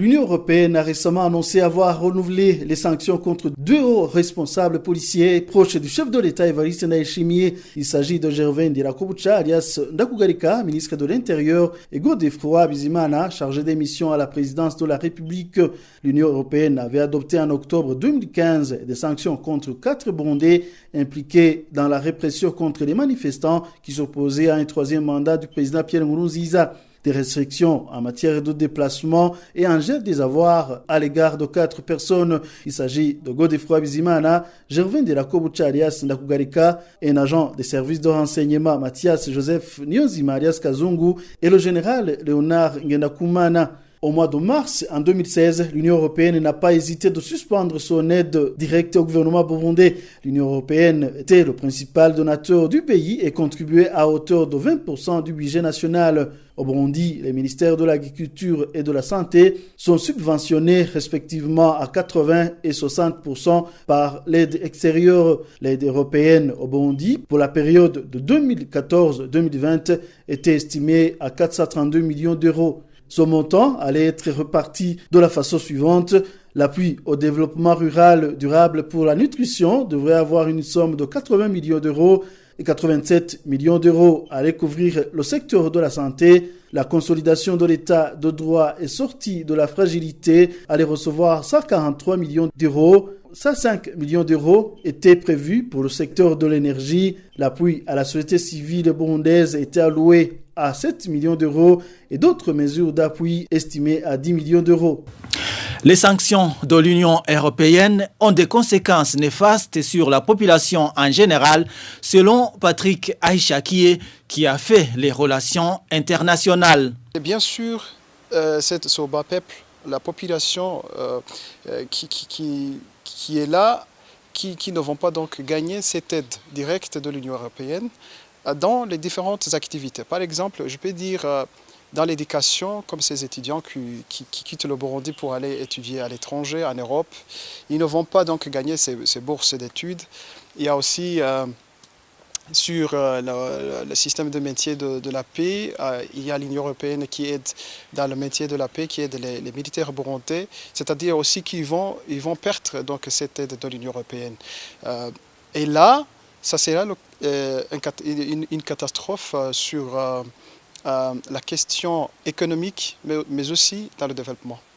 L'Union européenne a récemment annoncé avoir renouvelé les sanctions contre 2 hauts responsables policiers proches du chef de l'État Evariste Ndayishimiye. Il s'agit de Gervais Ndirakobucha, alias Ndakugarika, ministre de l'Intérieur, et Godefroid Bizimana, chargé des missions à la présidence de la République. L'Union européenne avait adopté en octobre 2015 des sanctions contre 4 Burundais impliqués dans la répression contre les manifestants qui s'opposaient à un 3e mandat du président Pierre Nkurunziza. Des restrictions en matière de déplacement et en gel des avoirs à l'égard de 4 personnes. Il s'agit de Godefroid Bizimana, Gervais Ndirakobucha alias Ndakugarika, un agent des services de renseignement Mathias Joseph Niyonzima alias Kazungu et le général Léonard Ngendakumana. Au mois de mars en 2016, l'Union européenne n'a pas hésité de suspendre son aide directe au gouvernement burundais. L'Union européenne était le principal donateur du pays et contribuait à hauteur de 20% du budget national. Au Burundi, les ministères de l'Agriculture et de la Santé sont subventionnés respectivement à 80 et 60% par l'aide extérieure. L'aide européenne au Burundi pour la période de 2014-2020 était estimée à 432 millions d'euros. Ce montant allait être reparti de la façon suivante. L'appui au développement rural durable pour la nutrition devrait avoir une somme de 80 millions d'euros et 87 millions d'euros allait couvrir le secteur de la santé. La consolidation de l'état de droit et sortie de la fragilité allait recevoir 143 millions d'euros. 105 millions d'euros étaient prévus pour le secteur de l'énergie. L'appui à la société civile burundaise était alloué à 7 millions d'euros et d'autres mesures d'appui estimées à 10 millions d'euros. Les sanctions de l'Union européenne ont des conséquences néfastes sur la population en général, selon Patrick Aïchakié, qui a fait les relations internationales. Et bien sûr, ce bas peuple, la population qui est là, qui ne vont pas donc gagner cette aide directe de l'Union européenne dans les différentes activités. Par exemple, je peux dire dans l'éducation, comme ces étudiants qui quittent le Burundi pour aller étudier à l'étranger, en Europe, ils ne vont pas donc gagner ces bourses d'études. Il y a aussi sur le système de métier de la paix, il y a l'Union européenne qui aide dans le métier de la paix, qui aide les militaires burundais, c'est-à-dire aussi qu'ils vont perdre donc cette aide de l'Union européenne. Et là, ça sera une catastrophe sur la question économique, mais aussi dans le développement.